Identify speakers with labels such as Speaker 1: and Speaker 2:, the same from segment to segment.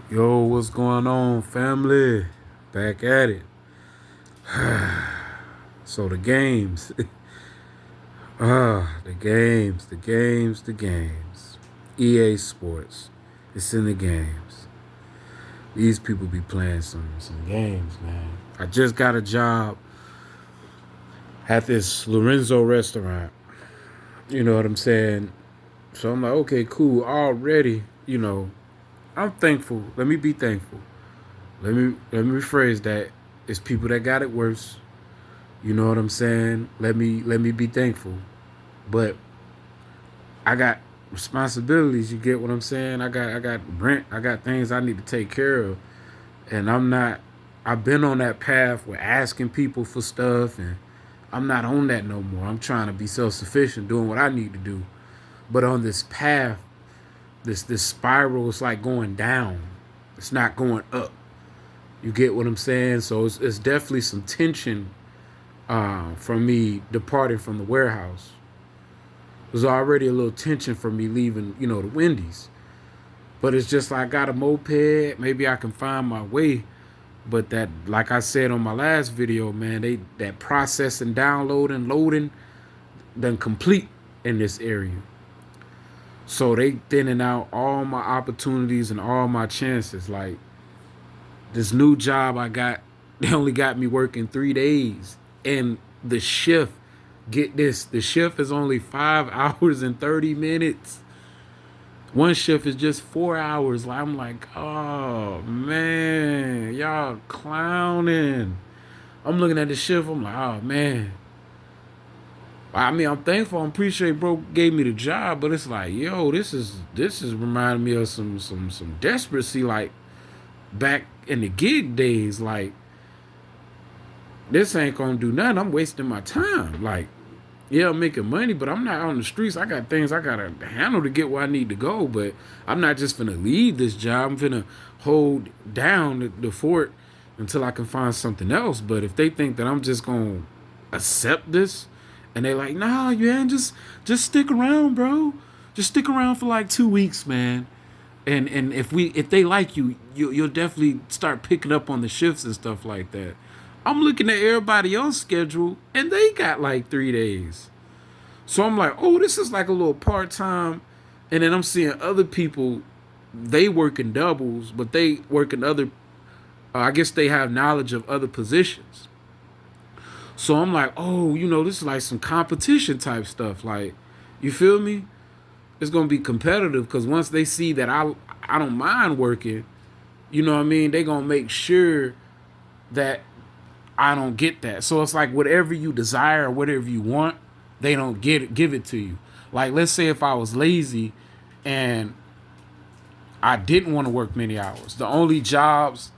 Speaker 1: Yo, what's going on, family? Back at it. So the games, the games. EA Sports, it's in the games. These people be playing some games, man. I just got a job at this Lorenzo restaurant. You know what I'm saying? So I'm like, okay, cool. Already, I'm thankful. Let me be thankful. Let me rephrase that. It's people that got it worse. You know what I'm saying? Let me be thankful. But I got responsibilities, you get what I'm saying? I got rent, I got things I need to take care of. And I've been on that path with asking people for stuff, and I'm not on that no more. I'm trying to be self-sufficient, doing what I need to do. But on this path, this spiral is like going down. It's not going up. You get what I'm saying? So it's definitely some tension from me departing from the warehouse. There's already a little tension from me leaving, the Wendy's. But it's just like I got a moped. Maybe I can find my way. But that, like I said on my last video, man, that processing, downloading, loading, done complete in this area. So they thinning out all my opportunities and all my chances. Like this new job I got, they only got me working 3 days. And the shift, get this, the shift is only 5 hours and 30 minutes. One shift is just 4 hours. I'm like, oh man, y'all clowning. I'm looking at the shift. I'm like, oh man. I mean, I'm thankful. I'm appreciate bro gave me the job, but it's like, yo, this is reminding me of some desperacy, like back in the gig days. Like this ain't gonna do nothing. I'm wasting my time. Like, yeah, I'm making money, but I'm not on the streets. I got things I gotta handle to get where I need to go. But I'm not just finna leave this job. I'm finna hold down the fort until I can find something else. But if they think that I'm just gonna accept this, and they like, nah, man, just stick around, bro. Just stick around for like 2 weeks, man. And if they like you'll definitely start picking up on the shifts and stuff like that. I'm looking at everybody else's schedule, and they got like 3 days. So I'm like, oh, this is like a little part time. And then I'm seeing other people, they working doubles, but they working other. I guess they have knowledge of other positions. So I'm like, oh, this is like some competition type stuff. Like, you feel me? It's gonna be competitive because once they see that I don't mind working, you know what I mean? They gonna make sure that I don't get that. So it's like whatever you desire, whatever you want, they don't give it to you. Like let's say if I was lazy and I didn't want to work many hours, the only jobs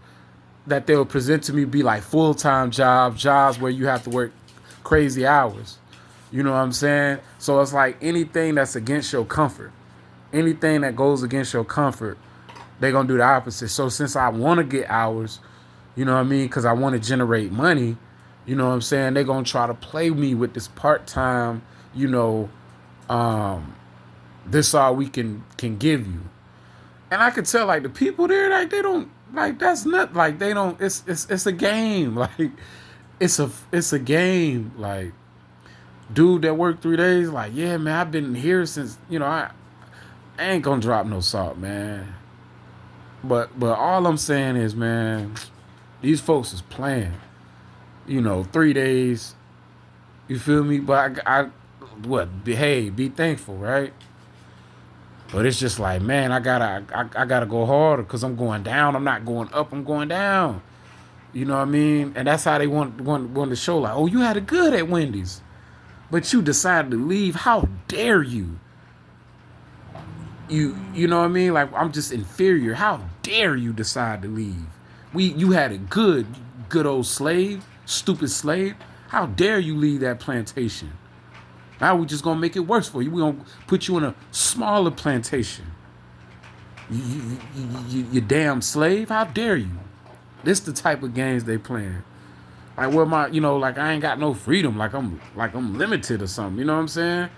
Speaker 1: that they'll present to me be like full-time jobs where you have to work crazy hours. You know what I'm saying? So it's like anything that's against your comfort, anything that goes against your comfort, they're gonna do the opposite. So since I want to get hours, you know what I mean, because I want to generate money, you know what I'm saying, they're gonna try to play me with this part-time, you know, um, this all we can give you. And I could tell like the people there, like they don't like that's not like they don't. It's a game. Like it's a game. Like dude that worked 3 days, like yeah man, I've been here since I ain't gonna drop no salt, man. But all I'm saying is, man, these folks is playing. 3 days. You feel me? But hey, be thankful, right? But it's just like, man, I gotta go harder because I'm going down. I'm not going up. I'm going down. You know what I mean? And that's how they want to show like, oh, you had it good at Wendy's, but you decided to leave. How dare you? You know what I mean? Like I'm just inferior. How dare you decide to leave? You had it good old slave, stupid slave. How dare you leave that plantation? Now we just gonna make it worse for you. We gonna put you in a smaller plantation. You damn slave! How dare you? This the type of games they playing. Like where like I ain't got no freedom. Like I'm limited or something. You know what I'm saying?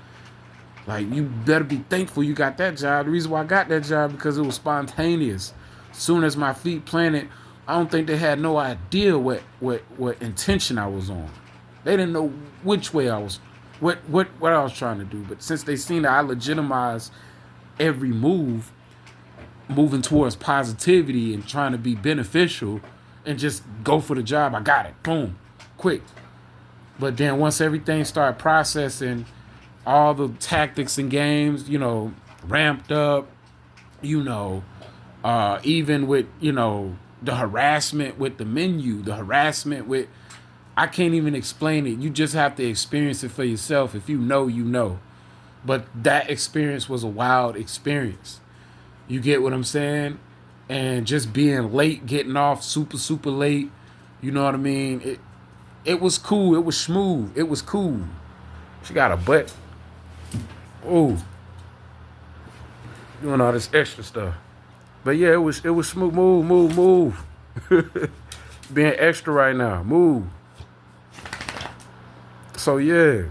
Speaker 1: Like you better be thankful you got that job. The reason why I got that job because it was spontaneous. Soon as my feet planted, I don't think they had no idea what intention I was on. They didn't know which way I was, what I was trying to do. But since they seen that I legitimized every move, moving towards positivity and trying to be beneficial, and just go for the job, I got it, boom, quick. But then once everything started processing, all the tactics and games, ramped up, you know, even with, the harassment with the menu, the harassment with, I can't even explain it. You just have to experience it for yourself. If you know, you know. But that experience was a wild experience. You get what I'm saying? And just being late, getting off super, super late, you know what I mean? It was cool. It was smooth. It was cool. She got a butt. Oh, doing all this extra stuff. But yeah, it was smooth. Move. Being extra right now. Move. So yeah,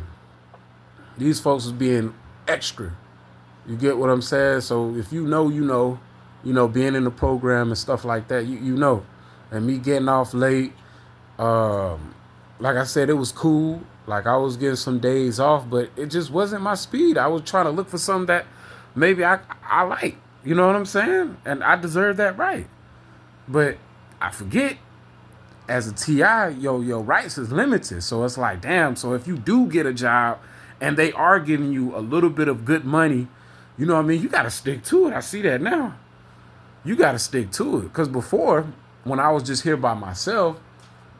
Speaker 1: these folks is being extra. You get what I'm saying? So if you know, being in the program and stuff like that, you know. And me getting off late, like I said, it was cool. Like I was getting some days off, but it just wasn't my speed. I was trying to look for something that maybe I like. You know what I'm saying? And I deserve that right. But I forget, as a TI, your rights is limited. So it's like, damn, so if you do get a job and they are giving you a little bit of good money, you know what I mean? You got to stick to it. I see that now. You got to stick to it. Because before, when I was just here by myself,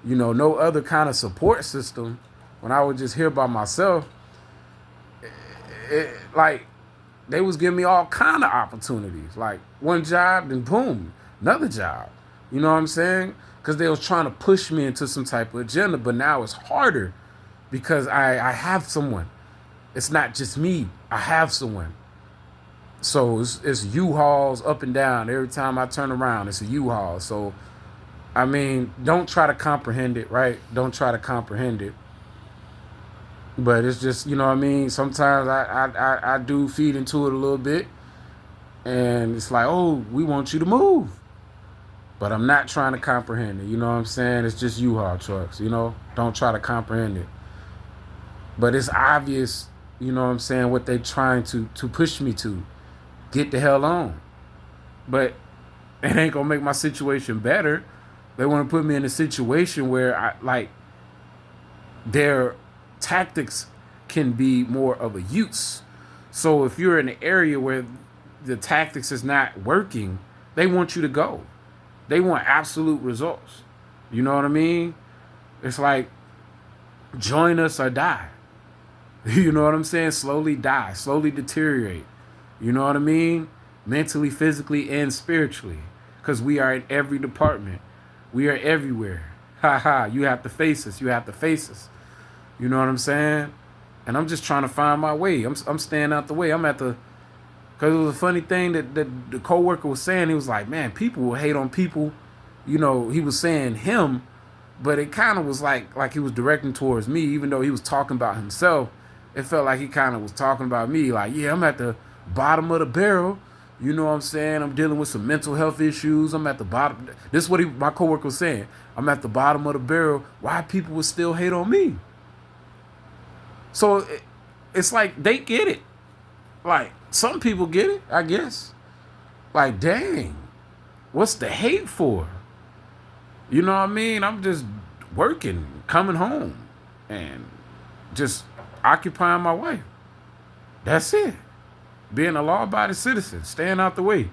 Speaker 1: no other kind of support system, when I was just here by myself, like, they was giving me all kind of opportunities. Like, one job, then boom, another job. You know what I'm saying? Because they was trying to push me into some type of agenda. But now it's harder because I have someone. It's not just me. I have someone. So it's U-Hauls up and down. Every time I turn around, it's a U-Haul. So, I mean, don't try to comprehend it, right? Don't try to comprehend it. But it's just, you know what I mean? Sometimes I do feed into it a little bit. And it's like, oh, we want you to move. But I'm not trying to comprehend it. You know what I'm saying? It's just U-Haul trucks, Don't try to comprehend it. But it's obvious, you know what I'm saying, what they're trying to push me to. Get the hell on. But it ain't going to make my situation better. They want to put me in a situation where, their tactics can be more of a use. So if you're in an area where the tactics is not working, they want you to go. They want absolute results. You know what I mean? It's like, join us or die. You know what I'm saying? Slowly die, slowly deteriorate. You know what I mean? Mentally, physically, and spiritually. Because we are in every department. We are everywhere. Ha ha. You have to face us. You have to face us. You know what I'm saying? And I'm just trying to find my way. I'm staying out the way. Because it was a funny thing that the coworker was saying. He was like, man, people will hate on people. He was saying him, but it kind of was like he was directing towards me, even though he was talking about himself. It felt like he kind of was talking about me. Like, yeah, I'm at the bottom of the barrel. You know what I'm saying? I'm dealing with some mental health issues. I'm at the bottom. This is what my coworker was saying. I'm at the bottom of the barrel. Why people would still hate on me? So it's like they get it. Like, some people get it, I guess. Like, dang, what's the hate for? You know what I mean? I'm just working, coming home, and just occupying my wife. That's it. Being a law-abiding citizen, staying out the way.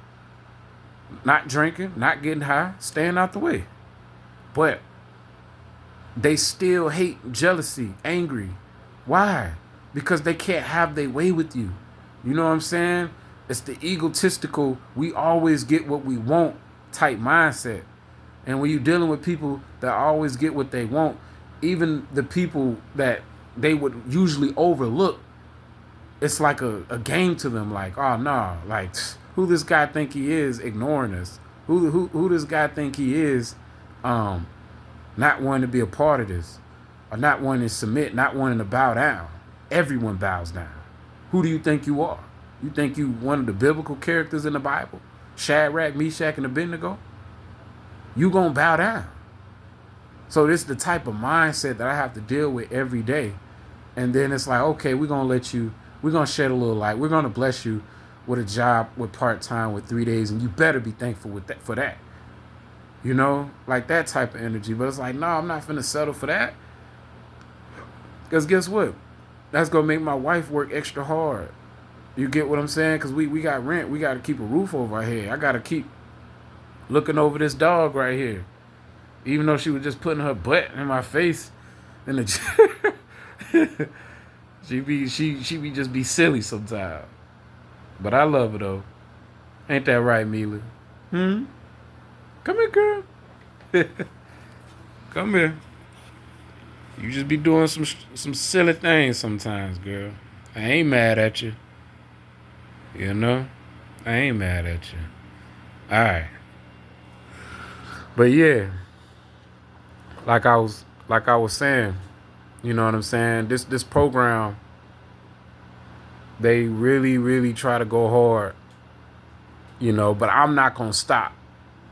Speaker 1: Not drinking, not getting high, staying out the way. But they still hate, jealousy, angry. Why? Because they can't have their way with you. You know what I'm saying? It's the egotistical, we always get what we want type mindset. And when you're dealing with people that always get what they want, even the people that they would usually overlook, it's like a game to them. Like, oh, no, like, who this guy think he is ignoring us? Who this guy think he is not wanting to be a part of this? Or not wanting to submit, not wanting to bow down? Everyone bows down. Who do you think you are? You think you one of the biblical characters in the Bible? Shadrach, Meshach, and Abednego, you gonna bow down. So this is the type of mindset that I have to deal with every day. And then it's like, okay, we're gonna shed a little light. We're gonna bless you with a job with part-time with 3 days, and you better be thankful with that for that. You know, like that type of energy. But it's like, no, I'm not finna settle for that. Because guess what? That's gonna make my wife work extra hard. You get what I'm saying? Because we got rent. We got to keep a roof over our head. I got to keep looking over this dog right here. Even though she was just putting her butt in my face in the she be just be silly sometimes. But I love her though. Ain't that right, Mila? Come here, girl. Come here. You just be doing some silly things sometimes, girl. I ain't mad at you. You know? I ain't mad at you. Alright. But yeah. Like I was saying, you know what I'm saying? This program, they really, really try to go hard. You know, but I'm not gonna stop.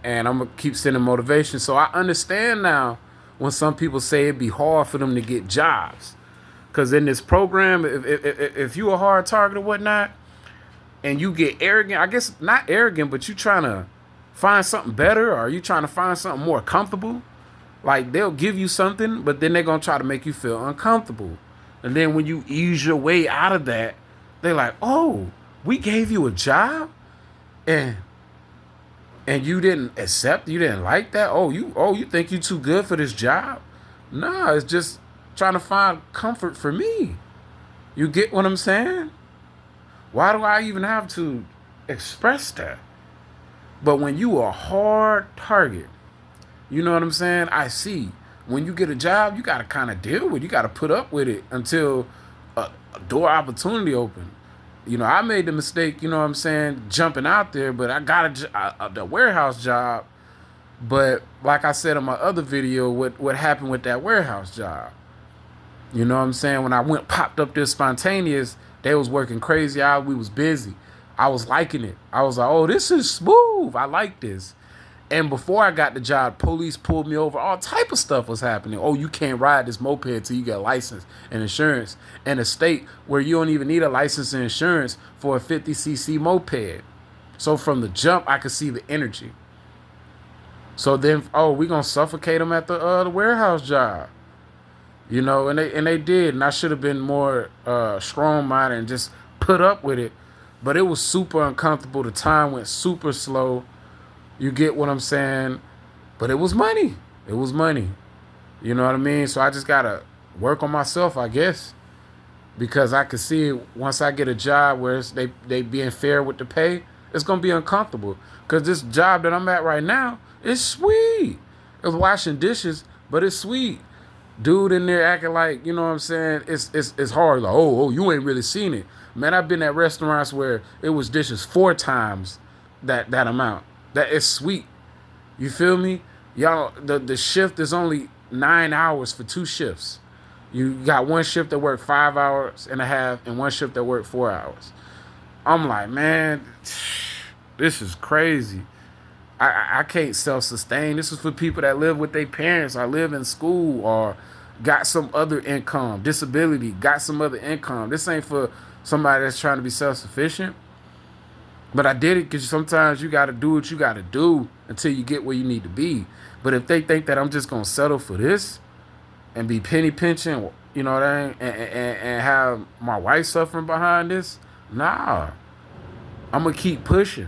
Speaker 1: And I'm gonna keep sending motivation. So I understand now when some people say it'd be hard for them to get jobs. Cause in this program, if you a hard target or whatnot, and you get arrogant, I guess not arrogant, but you trying to find something better, or you trying to find something more comfortable, like they'll give you something, but then they're going to try to make you feel uncomfortable. And then when you ease your way out of that, they're like, oh, we gave you a job and you didn't accept, you didn't like that? Oh, you think you too good for this job? Nah, it's just trying to find comfort for me. You get what I'm saying? Why do I even have to express that? But when you are a hard target, you know what I'm saying? I see. When you get a job, you got to kind of deal with it. You got to put up with it until a door opportunity open. You know, I made the mistake, you know what I'm saying, jumping out there, but I got the warehouse job. But like I said in my other video, what happened with that warehouse job? You know what I'm saying? When I popped up this spontaneous, they was working crazy hours. We was busy. I was liking it. I was like, oh, this is smooth. I like this. And before I got the job, police pulled me over. All type of stuff was happening. Oh, you can't ride this moped until you get a license and insurance in a state where you don't even need a license and insurance for a 50cc moped. So from the jump, I could see the energy. So then, we gonna suffocate them at the warehouse job. You know, and they did, and I should have been more strong-minded and just put up with it. But it was super uncomfortable. The time went super slow. You get what I'm saying? But it was money. It was money. You know what I mean? So I just gotta work on myself, I guess, because I can see once I get a job where they being fair with the pay, it's gonna be uncomfortable. Cause this job that I'm at right now is sweet. It's washing dishes, but it's sweet. Dude in there acting like, you know what I'm saying, it's hard. Like, oh, you ain't really seen it. Man, I've been at restaurants where it was dishes 4 times that amount. That is sweet. You feel me? Y'all, the shift is only 9 hours for 2 shifts. You got one shift that worked 5 hours and a half and one shift that worked 4 hours. I'm like, man, this is crazy. I can't self-sustain. This is for people that live with their parents or live in school or got some other income, disability, got some other income. This ain't for somebody that's trying to be self-sufficient. But I did it because sometimes you got to do what you got to do until you get where you need to be. But if they think that I'm just going to settle for this and be penny pinching, you know what I mean, and have my wife suffering behind this, nah. I'm going to keep pushing.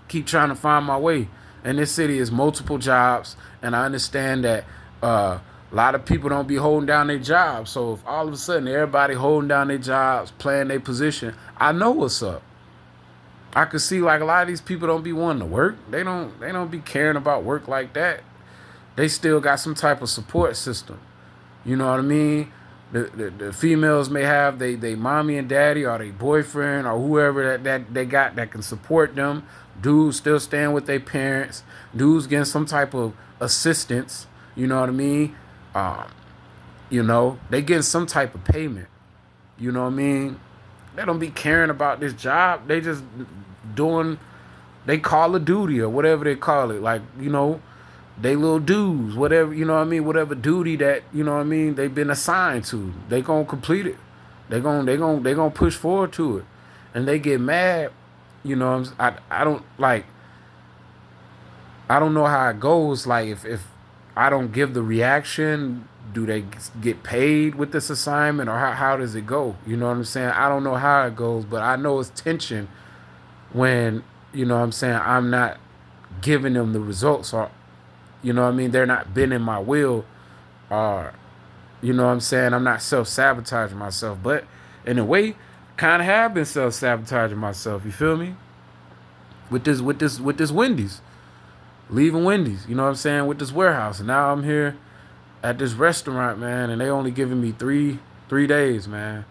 Speaker 1: Keep trying to find my way. And this city is multiple jobs, and I understand that a lot of people don't be holding down their jobs. So if all of a sudden everybody holding down their jobs, playing their position, I know what's up. I could see like a lot of these people don't be wanting to work. They don't be caring about work like that. They still got some type of support system. You know what I mean? The females may have they mommy and daddy or their boyfriend or whoever that they got that can support them. Dudes still staying with their parents. Dudes getting some type of assistance. You know what I mean? You know, they getting some type of payment. You know what I mean? They don't be caring about this job. They just doing they Call of Duty or whatever they call it. Like, they little dudes, whatever, whatever duty that, they've been assigned to. They gonna complete it. They gonna push forward to it. And they get mad, I don't like I don't know how it goes. Like if I don't give the reaction, do they get paid with this assignment, or how does it go? You know what I'm saying? I don't know how it goes, but I know it's tension when, I'm not giving them the results, or they're not bending my will, or I'm not self-sabotaging myself. But in a way, kind of have been self-sabotaging myself. You feel me? With this Wendy's. Leaving Wendy's, with this warehouse. And now I'm here at this restaurant, man, and they only giving me three days, man.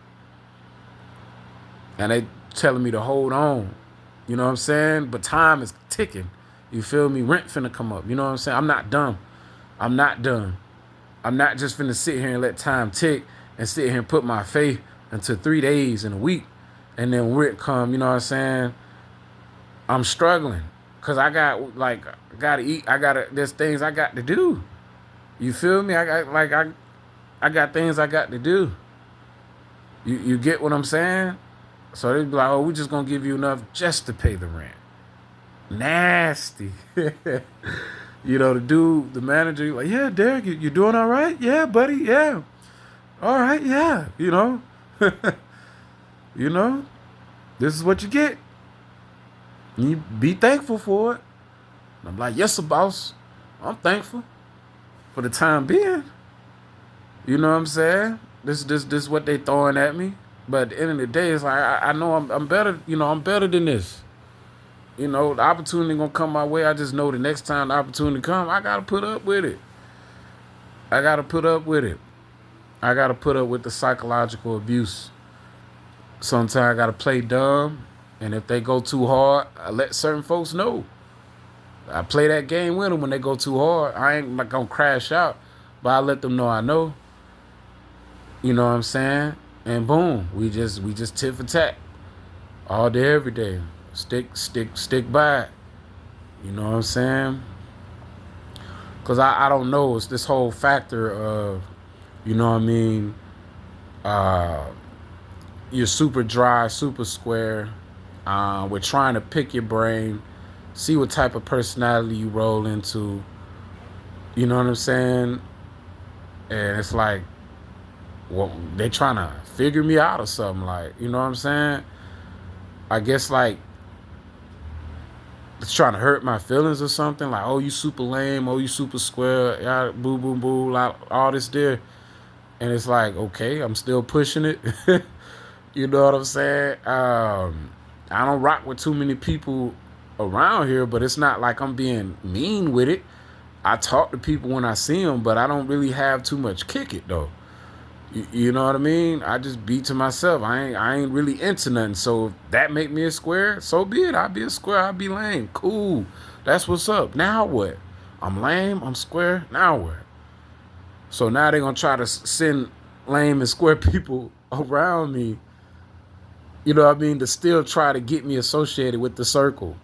Speaker 1: And they telling me to hold on. You know what I'm saying? But time is ticking. You feel me? Rent finna come up. You know what I'm saying? I'm not dumb. I'm not done. I'm not just finna sit here and let time tick and sit here and put my faith into 3 days in a week. And then rent come, you know what I'm saying? I'm struggling. Cause I gotta eat. There's things I got to do. You feel me? I got things I got to do. You get what I'm saying? So they be like, oh, we just gonna give you enough just to pay the rent. Nasty. The manager, like, yeah, Derek, you doing all right? Yeah, buddy, yeah. All right, yeah. This is what you get. You be thankful for it. And I'm like, yes, sir, boss. I'm thankful for the time being. You know what I'm saying? This is what they throwing at me. But at the end of the day, it's like I know I'm better. I'm better than this. The opportunity gonna come my way. I just know the next time the opportunity come, I gotta put up with it. I gotta put up with the psychological abuse. Sometimes I gotta play dumb. And if they go too hard, I let certain folks know. I play that game with them when they go too hard. I ain't like gonna crash out, but I let them know I know. You know what I'm saying? And boom, we just tit for tat, all day, every day. Stick by it. You know what I'm saying? Cause I don't know. It's this whole factor of, you're super dry, super square. We're trying to pick your brain, see what type of personality you roll into. You know what I'm saying? And it's like, well, they trying to figure me out or something. Like, you know what I'm saying? I guess like it's trying to hurt my feelings or something. Like, oh, you super lame. Oh, you super square. Yeah, boo, boo, boo. Like, all this there. And it's like, okay, I'm still pushing it. You know what I'm saying? I don't rock with too many people around here, but it's not like I'm being mean with it. I talk to people when I see them, but I don't really have too much kick it though. You know what I mean? I just be to myself. I ain't really into nothing. So if that make me a square, so be it. I'll be a square. I'll be lame. Cool. That's what's up. Now what? I'm lame. I'm square. Now what? So now they're gonna try to send lame and square people around me. You know what I mean? To still try to get me associated with the circle.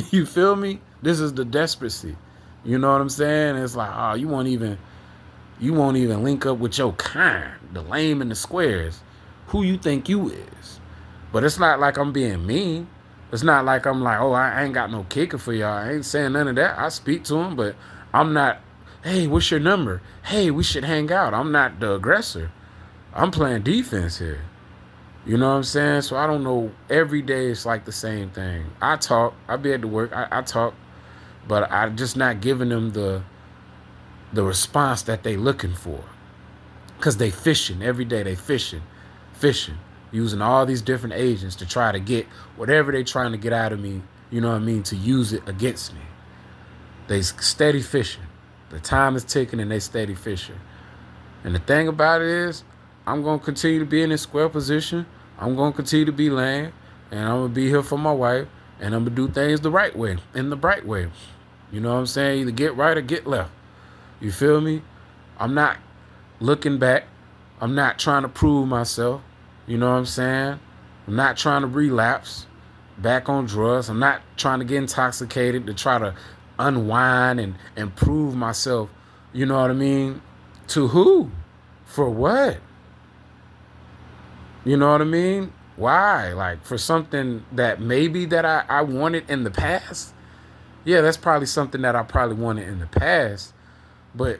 Speaker 1: You feel me? This is the desperacy. You know what I'm saying? It's like, oh, you won't even link up with your kind, the lame and the squares. Who you think you is? But it's not like I'm being mean. It's not like I'm like, oh, I ain't got no kicker for y'all. I ain't saying none of that. I speak to them, but I'm not, hey, what's your number? Hey, we should hang out. I'm not the aggressor. I'm playing defense here. You know what I'm saying? So I don't know. Every day it's like the same thing. I talk. I be at the work. I talk. But I'm just not giving them the response that they looking for. Because they fishing. Every day they fishing. Using all these different agents to try to get whatever they trying to get out of me, you know what I mean, to use it against me. They steady fishing. The time is ticking and they steady fishing. And the thing about it is, I'm going to continue to be in this square position. I'm going to continue to be lame. And I'm going to be here for my wife. And I'm going to do things the right way, in the bright way. You know what I'm saying? Either get right or get left. You feel me? I'm not looking back. I'm not trying to prove myself. You know what I'm saying? I'm not trying to relapse. back on drugs. I'm not trying to get intoxicated to try to unwind and improve myself. You know what I mean? To who? For what? You know what I mean? Why? Like for something that maybe that I wanted in the past? Yeah, that's probably something that I probably wanted in the past. But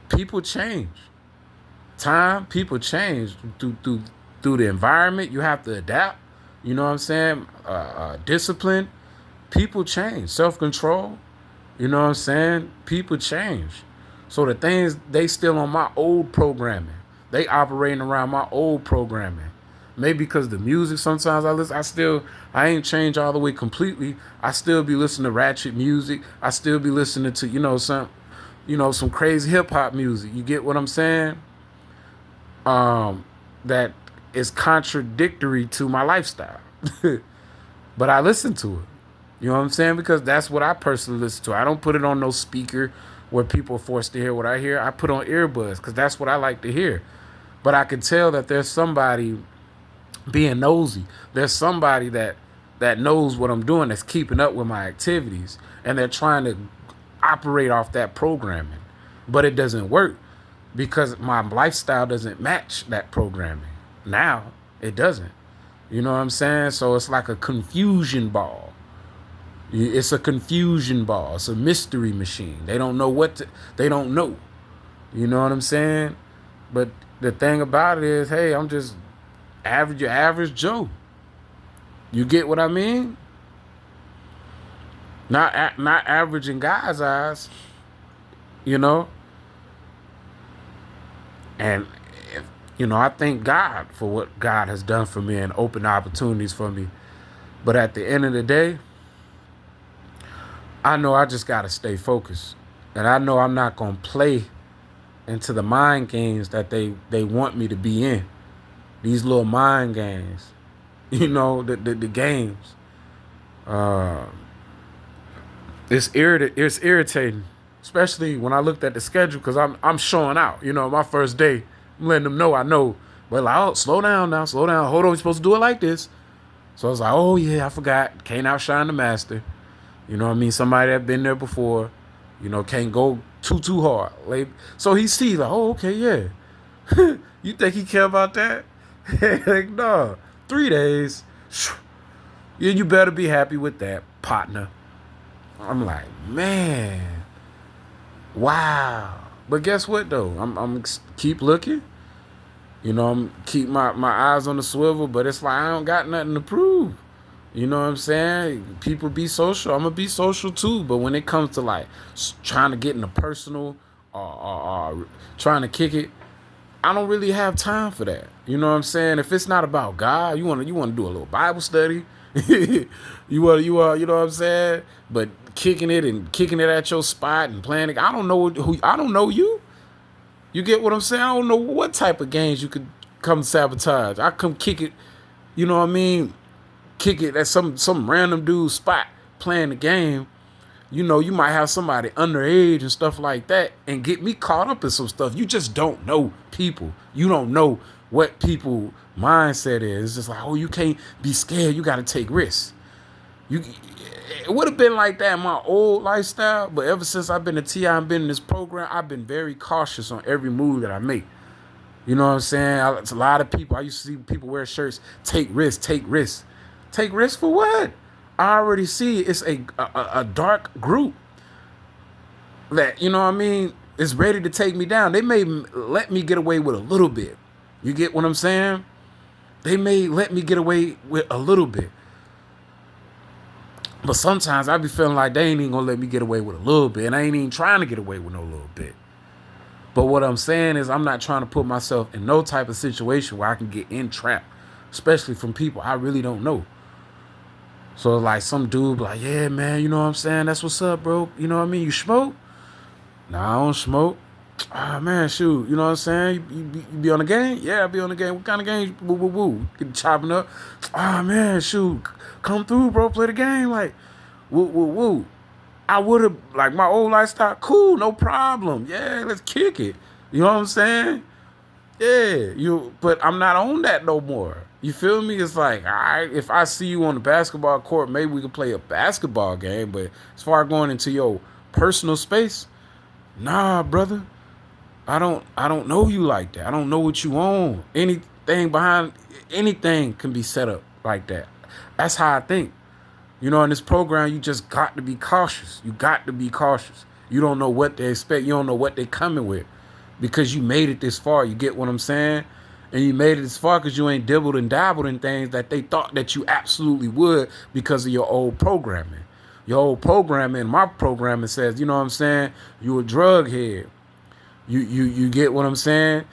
Speaker 1: people change. People change through the environment. You have to adapt. You know what I'm saying? Discipline. People change. Self control. You know what I'm saying? People change. So the things they still on my old programming. They operating around my old programming. Maybe because the music sometimes I listen, I ain't changed all the way completely. I still be listening to ratchet music. I still be listening to, some crazy hip hop music. You get what I'm saying? That is contradictory to my lifestyle. But I listen to it. You know what I'm saying? Because that's what I personally listen to. I don't put it on no speaker where people are forced to hear what I hear. I put on earbuds because that's what I like to hear. But I can tell that there's somebody being nosy. There's somebody that knows what I'm doing, that's keeping up with my activities, and they're trying to operate off that programming. But it doesn't work because my lifestyle doesn't match that programming. Now it doesn't. You know what I'm saying? So it's like a confusion ball. It's a confusion ball. It's a mystery machine. They don't know they don't know. You know what I'm saying? But the thing about it is, hey, I'm just your average Joe. You get what I mean? Not average in God's eyes, you know. And I thank God for what God has done for me and opened opportunities for me. But at the end of the day, I know I just gotta stay focused, and I know I'm not gonna play into the mind games that they want me to be in. These little mind games, the games. It's irritating, especially when I looked at the schedule because I'm showing out. My first day, I'm letting them know I know. But like, oh, slow down now, slow down. Hold on, we're supposed to do it like this. So I was like, oh yeah, I forgot. Can't outshine the master. You know what I mean? Somebody that been there before. Can't go too hard. Like, so he sees like, oh, okay, yeah. You think he care about that? Like, no. 3 days. Yeah, you better be happy with that, partner. I'm like, man, wow. But guess what though? I'm keep looking. I'm keep my eyes on the swivel. But it's like I don't got nothing to prove. You know what I'm saying? People be social. I'm gonna be social too. But when it comes to like trying to get in the personal or trying to kick it, I don't really have time for that. You know what I'm saying? If it's not about God, you want to do a little Bible study. you know what I'm saying? But kicking it at your spot and playing it, I don't know you. You get what I'm saying? I don't know what type of games you could come sabotage. I come kick it, you know what I mean? Kick it at some random dude's spot playing the game. You might have somebody underage and stuff like that and get me caught up in some stuff. You just don't know people. You don't know what people mindset is. It's just like, oh, you can't be scared. You got to take risks. It would have been like that in my old lifestyle, but ever since I've been a TI and been in this program, I've been very cautious on every move that I make. You know what I'm saying? It's a lot of people. I used to see people wear shirts, take risks. Take risks for what? I already see it's a dark group that, you know what I mean, is ready to take me down. They may let me get away with a little bit. You get what I'm saying? They may let me get away with a little bit. But sometimes I be feeling like they ain't even gonna let me get away with a little bit. And I ain't even trying to get away with no little bit. But what I'm saying is I'm not trying to put myself in no type of situation where I can get entrapped, especially from people I really don't know. So like some dude be like, yeah, man, you know what I'm saying? That's what's up, bro. You know what I mean? You smoke? Nah, I don't smoke. Ah, man, shoot. You know what I'm saying? You be on the game? Yeah, I be on the game. What kind of game? Woo, woo, woo. Get chopping up. Ah, man, shoot. Come through, bro. Play the game. Like, woo, woo, woo. I would have, like, my old lifestyle, cool, no problem. Yeah, let's kick it. You know what I'm saying? But I'm not on that no more. You feel me? It's like, all right, if I see you on the basketball court, maybe we can play a basketball game. But as far as going into your personal space, nah, brother. I don't know you like that. I don't know what you own. Anything can be set up like that. That's how I think. In this program, you just got to be cautious. You got to be cautious. You don't know what they expect. You don't know what they're coming with because you made it this far. You get what I'm saying? And you made it this far because you ain't dibbled and dabbled in things that they thought that you absolutely would because of your old programming. Your old programming, my programming says, you know what I'm saying? You a drug head. You get what I'm saying?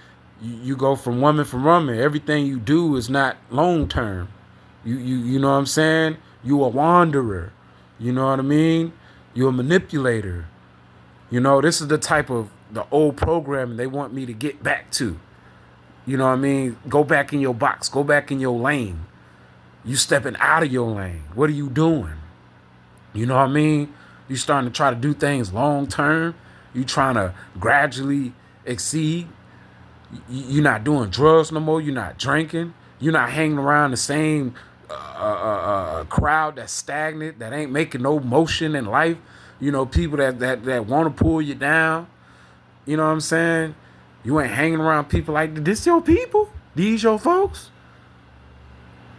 Speaker 1: You go from woman. Everything you do is not long term. You know what I'm saying? You a wanderer. You know what I mean? You a manipulator. This is the type of the old programming they want me to get back to. You know what I mean? Go back in your box. Go back in your lane. You stepping out of your lane. What are you doing? You know what I mean? You starting to try to do things long term. You trying to gradually exceed. You're not doing drugs no more. You're not drinking. You're not hanging around the same crowd that's stagnant, that ain't making no motion in life. People that want to pull you down. You know what I'm saying? You ain't hanging around people like this. Your people? These your folks?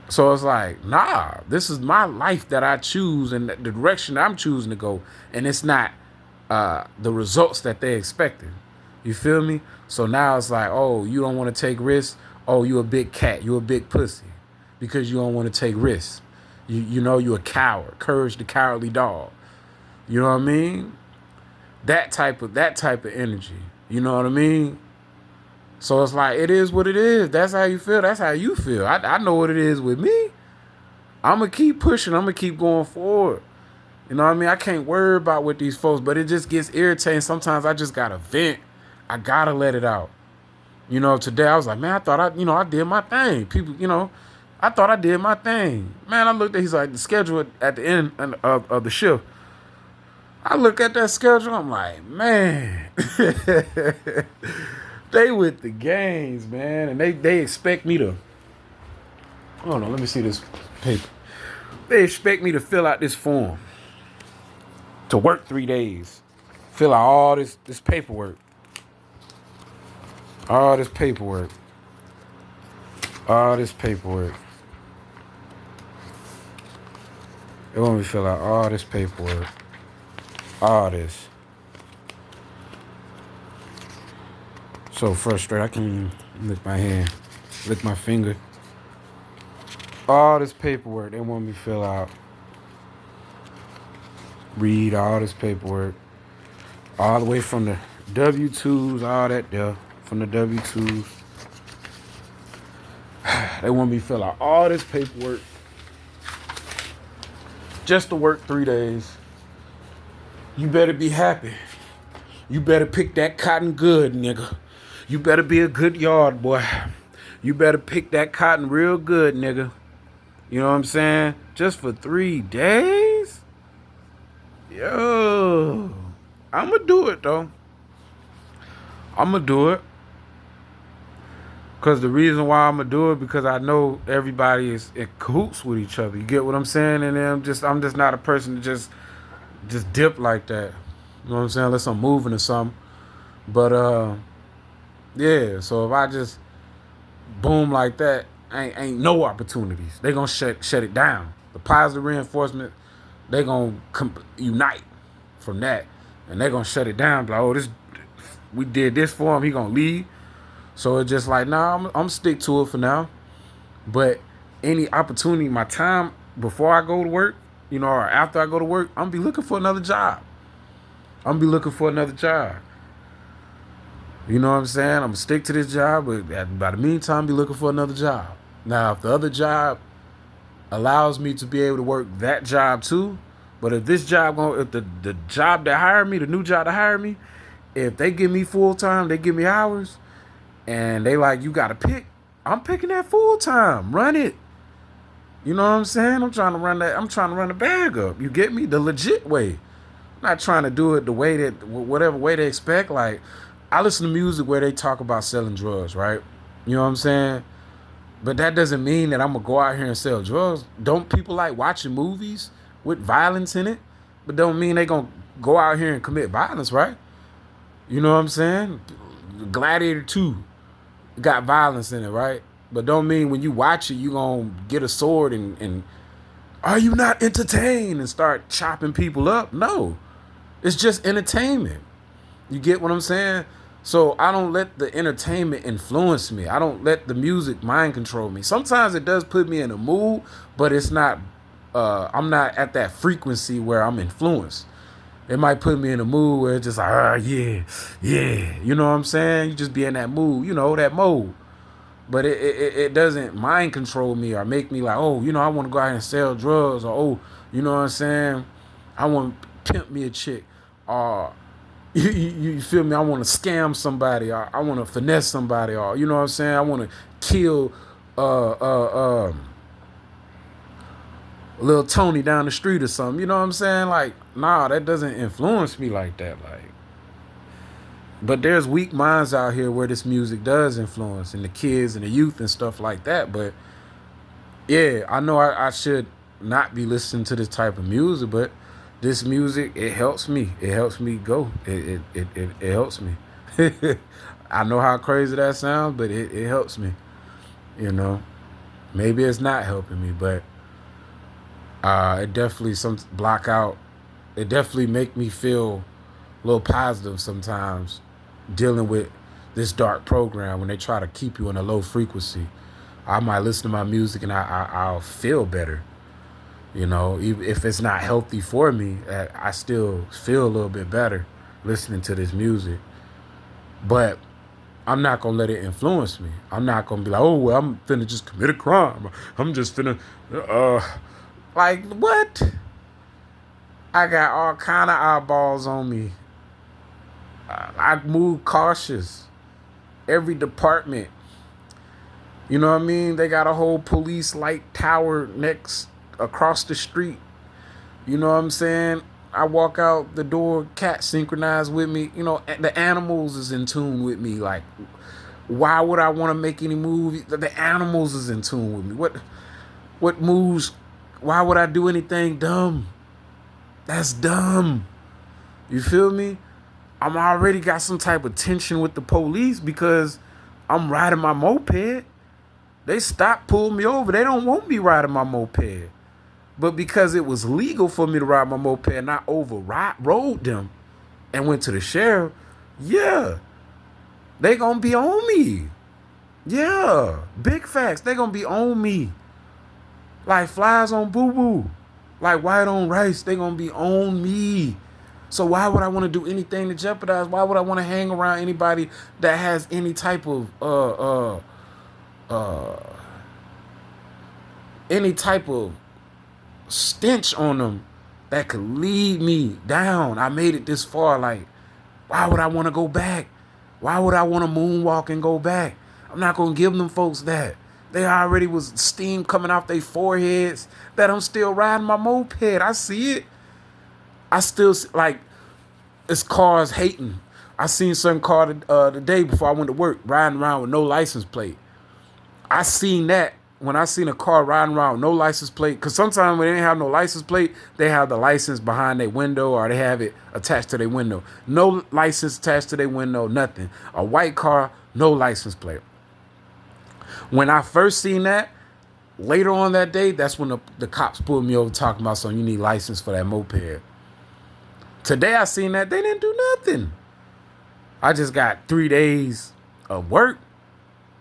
Speaker 1: So it's like, nah, this is my life that I choose and the direction I'm choosing to go. And it's not the results that they expecting. You feel me? So now it's like, oh, you don't want to take risks. Oh, you a big cat. You a big pussy because you don't want to take risks. You a coward. Courage the cowardly dog. You know what I mean? That type of energy. You know what I mean? So it's like, it is what it is. That's how you feel. That's how you feel. I know what it is with me. I'm going to keep pushing. I'm going to keep going forward. You know what I mean? I can't worry about what these folks, but it just gets irritating. Sometimes I just got to vent. I got to let it out. Today I was like, man, I thought I did my thing. People, I thought I did my thing. Man, I looked at, he's like, the schedule at the end of the shift. I look at that schedule. I'm like, man, they with the games, man. And they expect me to, hold on, let me see this paper. They expect me to fill out this form. To work 3 days. Fill out all this paperwork. All this paperwork. They want me to fill out all this paperwork. All this. So frustrated. I can't even lick my hand. Lick my finger. All this paperwork they want me to fill out. Read all this paperwork. All the way from the W-2s, all that there. From the W-2s. They want me to fill out all this paperwork. Just to work 3 days. You better be happy. You better pick that cotton good, nigga. You better be a good yard boy. You better pick that cotton real good, nigga. You know what I'm saying? Just for 3 days? Yo. I'ma do it, though. I'ma do it. Because the reason why I'm going to do it, because I know everybody is in cahoots with each other. You get what I'm saying? And I'm just not a person to just dip like that. You know what I'm saying? Unless I'm moving or something. But, yeah. So if I just boom like that, ain't no opportunities. They going to shut it down. The positive reinforcement, they going to unite from that. And they going to shut it down. Like, oh, we did this for him. He going to leave. So it's just like, nah, I'm stick to it for now. But any opportunity, my time before I go to work, or after I go to work, I'm going to be looking for another job. You know what I'm saying? I'm going to stick to this job, but by the meantime, be looking for another job. Now, if the other job allows me to be able to work that job too, but if this job, if the job that hired me, the new job that hired me, if they give me full time, they give me hours, and they like, you got to pick, I'm picking that full time. Run it. You know what I'm saying? I'm trying to run the bag up. You get me? The legit way. I'm not trying to do it the way that, whatever way they expect. Like, I listen to music where they talk about selling drugs, right? You know what I'm saying? But that doesn't mean that I'm gonna go out here and sell drugs. Don't people like watching movies with violence in it? But don't mean they gonna go out here and commit violence, right? You know what I'm saying? Gladiator 2 got violence in it, right? But don't mean when you watch it, you gonna get a sword and are you not entertained and start chopping people up? No. It's just entertainment. You get what I'm saying? So I don't let the entertainment influence me. I don't let the music mind control me. Sometimes it does put me in a mood, but it's not I'm not at that frequency where I'm influenced. It might put me in a mood where it's just like, yeah, yeah. You know what I'm saying? You just be in that mood, that mode. But it doesn't mind control me or make me like, oh, I want to go out and sell drugs, or, oh, you know what I'm saying? I want to pimp me a chick, or you feel me? I want to scam somebody, or I want to finesse somebody, or you know what I'm saying? I want to kill little Tony down the street or something. You know what I'm saying? Like, nah, that doesn't influence me like that. Like, but there's weak minds out here where this music does influence, and the kids and the youth and stuff like that. But yeah, I know I should not be listening to this type of music, but this music, it helps me. It helps me go. It helps me. I know how crazy that sounds, but it helps me. Maybe it's not helping me, but it definitely block out. It definitely make me feel a little positive sometimes dealing with this dark program when they try to keep you in a low frequency. I might listen to my music and I'll feel better. Even if it's not healthy for me, I still feel a little bit better listening to this music. But I'm not going to let it influence me. I'm not going to be like, oh, well, I'm finna just commit a crime. I'm just finna, like, what? I got all kind of eyeballs on me. I move cautious. Every department. You know what I mean? They got a whole police light tower across the street. You know what I'm saying? I walk out the door, cat synchronized with me. The animals is in tune with me. Like, why would I want to make any movie? The animals is in tune with me. What moves? Why would I do anything dumb? That's dumb. You feel me? I'm already got some type of tension with the police because I'm riding my moped. They stopped, pulled me over. They don't want me riding my moped. But because it was legal for me to ride my moped and I rode them and went to the sheriff, yeah, they gonna be on me. Yeah, big facts. They gonna be on me. Like flies on boo-boo. Like white on rice. They gonna be on me. So why would I want to do anything to jeopardize? Why would I want to hang around anybody that has any type of stench on them that could lead me down? I made it this far. Like, why would I want to go back? Why would I want to moonwalk and go back? I'm not going to give them folks that. They already was steam coming off their foreheads that I'm still riding my moped. I see it. I still, like, it's cars hating. I seen certain car the day before I went to work riding around with no license plate. I seen that when I seen a car riding around with no license plate, because sometimes when they didn't have no license plate, they have the license behind their window or they have it attached to their window. No license attached to their window, nothing. A white car, no license plate. When I first seen that, later on that day, that's when the cops pulled me over talking about something, you need license for that moped. Today I seen that, they didn't do nothing. I just got 3 days of work.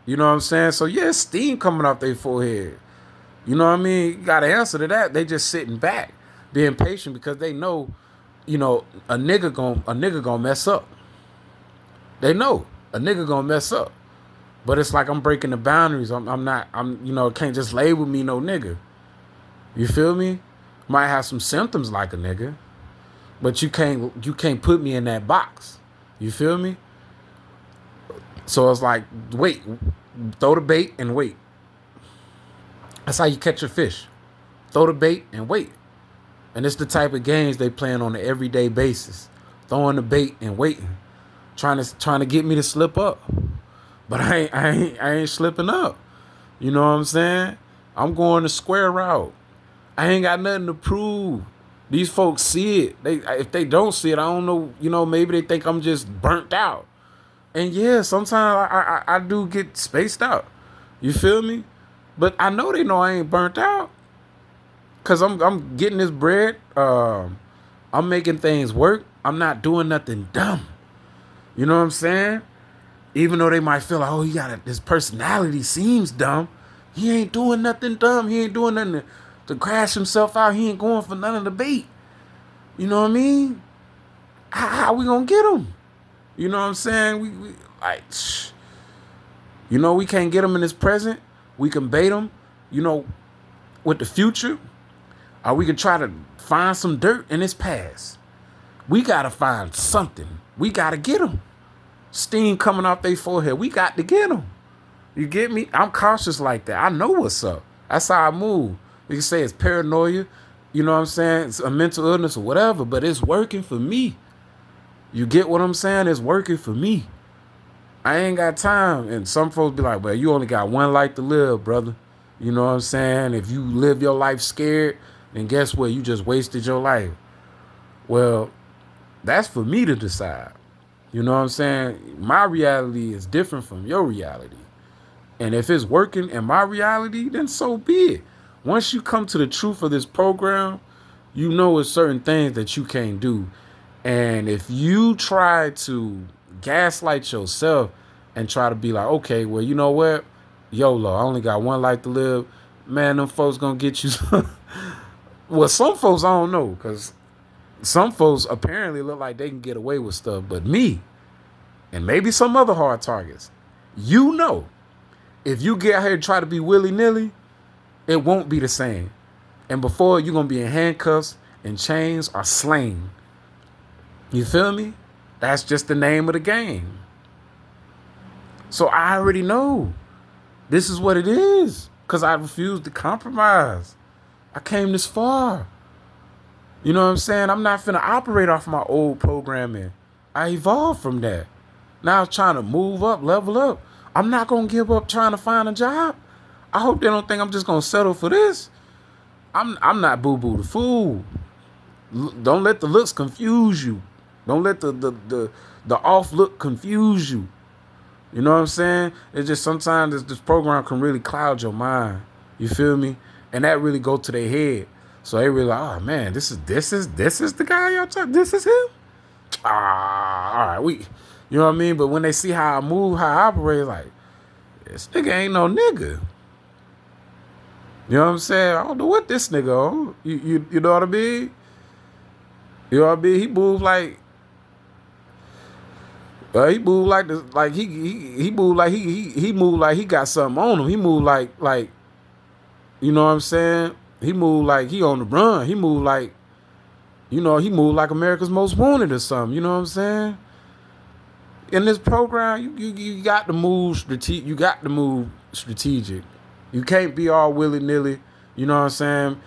Speaker 1: You know what I'm saying? So yeah, steam coming off their forehead. You know what I mean? You got to answer to that. They just sitting back, being patient because they know, a nigga gonna mess up. They know a nigga gonna mess up. But it's like I'm breaking the boundaries. Can't just label me no nigga. You feel me? Might have some symptoms like a nigga, but you can't put me in that box. You feel me? So it's like, wait, throw the bait and wait. That's how you catch a fish. Throw the bait and wait. And it's the type of games they playing on an everyday basis. Throwing the bait and waiting. Trying to get me to slip up. But I ain't slipping up. You know what I'm saying? I'm going the square route. I ain't got nothing to prove. These folks see it. If they don't see it, I don't know. You know, maybe they think I'm just burnt out. And yeah, sometimes I do get spaced out. You feel me? But I know they know I ain't burnt out. Cause I'm getting this bread. I'm making things work. I'm not doing nothing dumb. You know what I'm saying? Even though they might feel like, oh, his personality seems dumb. He ain't doing nothing dumb. He ain't doing nothing to crash himself out. He ain't going for none of the bait. You know what I mean? How we gonna get him? You know what I'm saying? We like, you know, we can't get him in his present. We can bait him, you know, with the future. Or we can try to find some dirt in his past. We gotta find something. We gotta get him. Steam coming off their forehead. We got to get him. You get me? I'm cautious like that. I know what's up. That's how I move. You can say it's paranoia. You know what I'm saying? It's a mental illness or whatever, but it's working for me. You get what I'm saying? It's working for me. I ain't got time. And some folks be like, well, you only got one life to live, brother. You know what I'm saying? If you live your life scared, then guess what? You just wasted your life. Well, that's for me to decide. You know what I'm saying? My reality is different from your reality. And if it's working in my reality, then so be it. Once you come to the truth of this program, you know it's certain things that you can't do. And if you try to gaslight yourself and try to be like, okay, well, you know what? YOLO, I only got one life to live. Man, them folks gonna get you. Well, some folks I don't know, because some folks apparently look like they can get away with stuff, but me, and maybe some other hard targets, you know, if you get out here and try to be willy-nilly, it won't be the same. And before, you're going to be in handcuffs and chains or slain. You feel me? That's just the name of the game. So I already know this is what it is, because I refuse to compromise. I came this far. You know what I'm saying? I'm not finna operate off my old programming. I evolved from that. Now I'm trying to move up, level up. I'm not gonna give up trying to find a job. I hope they don't think I'm just gonna settle for this. I'm not Boo Boo the fool. Don't let the looks confuse you. Don't let the off look confuse you. You know what I'm saying? It's just sometimes this program can really cloud your mind. You feel me? And that really go to their head. So they really like, oh man, this is the guy y'all talking. This is him. All right, you know what I mean. But when they see how I move, how I operate, like this nigga ain't no nigga. You know what I'm saying? I don't know what this nigga on. You know what I mean? You know what I mean? He moved like. He moved like this, like he moved like he moved like he got something on him. He moved like you know what I'm saying? He moved like he on the run. He moved like, you know, he moved like America's Most Wanted or something. You know what I'm saying? In this program, you got to move strategic. You got to move strategic. You can't be all willy-nilly. You know what I'm saying?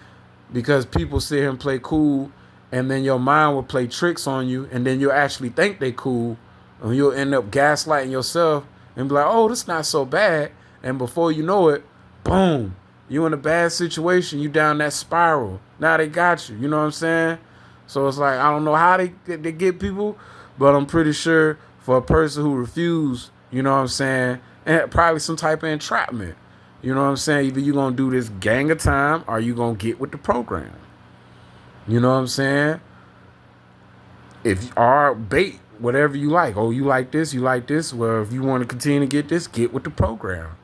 Speaker 1: Because people sit here and play cool, and then your mind will play tricks on you, and then you'll actually think they cool, and you'll end up gaslighting yourself and be like, oh, this not so bad. And before you know it, boom, you in a bad situation. You down that spiral. Now they got you. You know what I'm saying? So it's like, I don't know how they get people, but I'm pretty sure for a person who refused, you know what I'm saying, and probably some type of entrapment. You know what I'm saying? Either you going to do this gang of time or you going to get with the program. You know what I'm saying? If or bait, whatever you like. Oh, you like this, you like this. Well, if you want to continue to get with the program.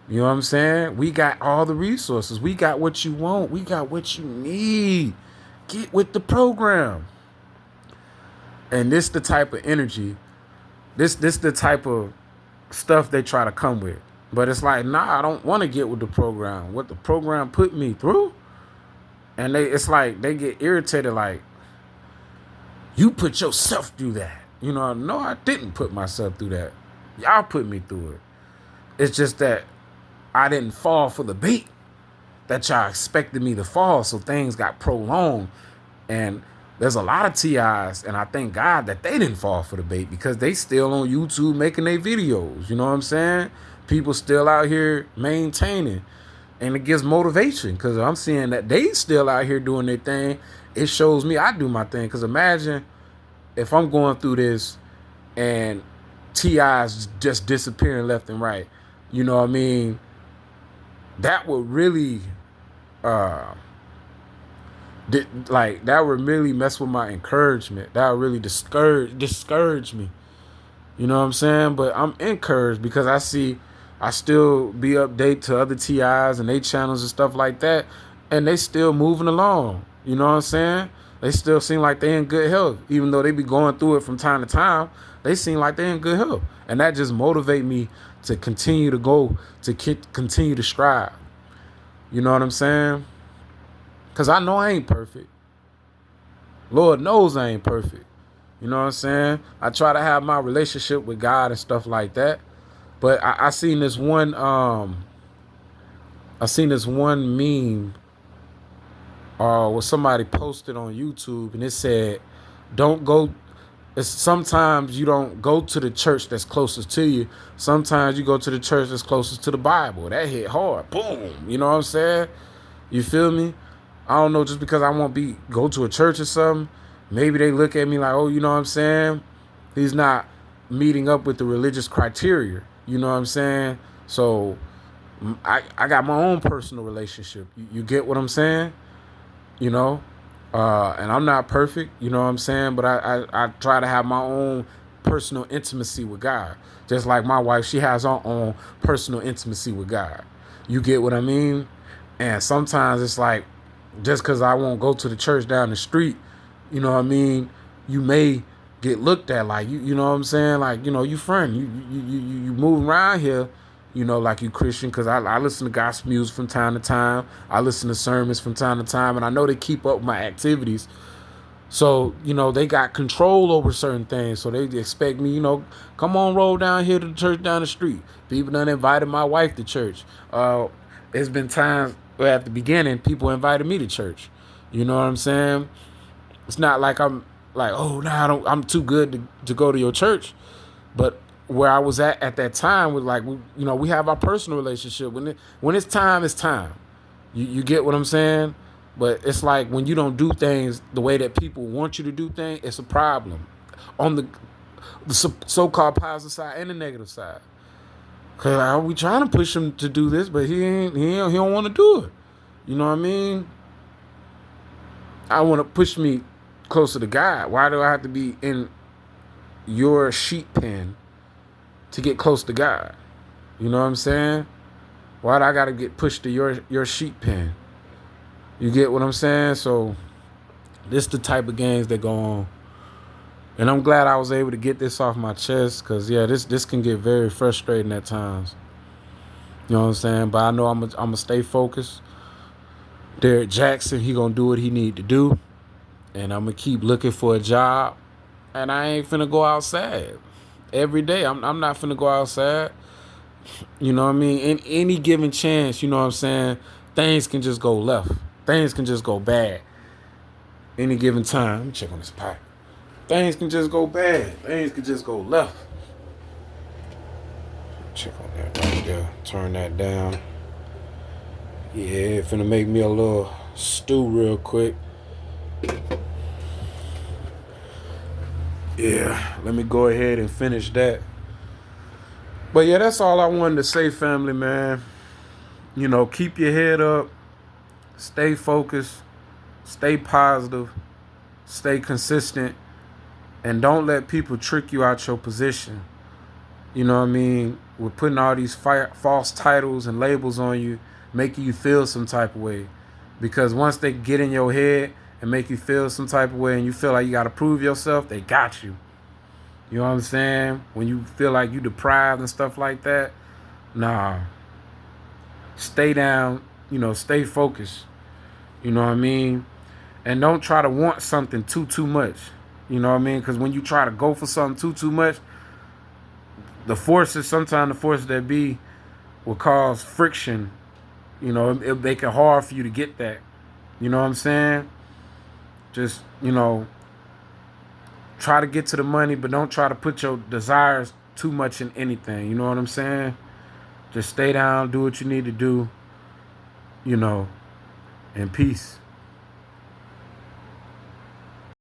Speaker 1: You know what I'm saying? We got all the resources. We got what you want. We got what you need. Get with the program. And this the type of energy. This the type of stuff they try to come with. But it's like, nah, I don't want to get with the program. What the program put me through. And it's like they get irritated like, you put yourself through that. You know, no, I didn't put myself through that. Y'all put me through it. It's just that I didn't fall for the bait that y'all expected me to fall. So things got prolonged. And there's a lot of TIs, and I thank God that they didn't fall for the bait because they still on YouTube making their videos. You know what I'm saying? People still out here maintaining, and it gives motivation because I'm seeing that they still out here doing their thing. It shows me I do my thing. Because imagine if I'm going through this and TIs just disappearing left and right. You know what I mean? That would really uh that would really mess with my encouragement. That would really discourage me. You know what I'm saying? But I'm encouraged because I still be update to other TIs and they channels and stuff like that, and they still moving along. You know what I'm saying? They still seem like they in good health, even though they be going through it from time to time. They seem like they in good health, and that just motivate me to continue to go to continue to strive. You know what I'm saying? Cause I know I ain't perfect. Lord knows I ain't perfect. You know what I'm saying? I try to have my relationship with God and stuff like that. But I seen this one meme where somebody posted on YouTube and it said, don't go sometimes you don't go to the church that's closest to you. Sometimes you go to the church that's closest to the Bible. That hit hard. Boom. You know what I'm saying? You feel me? I don't know, just because I won't go to a church or something, maybe they look at me like, oh, you know what I'm saying? He's not meeting up with the religious criteria. You know what I'm saying? So I got my own personal relationship. You get what I'm saying? You know? And I'm not perfect, you know what I'm saying? But I try to have my own personal intimacy with God. Just like my wife, she has her own personal intimacy with God. You get what I mean? And sometimes it's like, just because I won't go to the church down the street, you know what I mean? You may get looked at like you know what I'm saying? Like, you know, you friend, you move around here, you know, like you Christian, because I listen to gospel music from time to time. I listen to sermons from time to time, and I know they keep up with my activities. So, you know, they got control over certain things. So they expect me, you know, come on, roll down here to the church down the street. People done invited my wife to church. There's been times where at the beginning, people invited me to church. You know what I'm saying? It's not like I'm like, oh, no, I'm too good to go to your church. But where I was at that time was like, we have our personal relationship. When it's time, it's time. You get what I'm saying? But it's like when you don't do things the way that people want you to do things, it's a problem on the so-called positive side and the negative side. Cause we trying to push him to do this, but he don't want to do it. You know what I mean? I want to push me closer to God. Why do I have to be in your sheep pen to get close to God? You know what I'm saying? Why do I got to get pushed to your sheep pen? You get what I'm saying? So this the type of games that go on. And I'm glad I was able to get this off my chest because, yeah, this can get very frustrating at times. You know what I'm saying? But I know I'm going to stay focused. Derrick Jackson, he going to do what he need to do. And I'm going to keep looking for a job. And I ain't finna go outside every day. I'm not finna go outside. You know what I mean? In any given chance, you know what I'm saying? Things can just go left. Things can just go bad. Any given time. Let me check on this pipe. Things can just go bad. Things can just go left. Check on that right there. Turn that down. Yeah, finna make me a little stew real quick. Yeah, let me go ahead and finish that. But yeah, that's all I wanted to say, family, man. You know, keep your head up. Stay focused. Stay positive. Stay consistent. And don't let people trick you out your position. You know what I mean? We're putting all these false titles and labels on you, making you feel some type of way. Because once they get in your head and make you feel some type of way and you feel like you got to prove yourself, they got you. You know what I'm saying? When you feel like you deprived and stuff like that, nah. Stay down, stay focused. You know what I mean? And don't try to want something too much. You know what I mean? Because when you try to go for something too much, sometimes the forces that be will cause friction. You know, it make it hard for you to get that. You know what I'm saying? Just, try to get to the money, but don't try to put your desires too much in anything. You know what I'm saying? Just stay down, do what you need to do, and peace.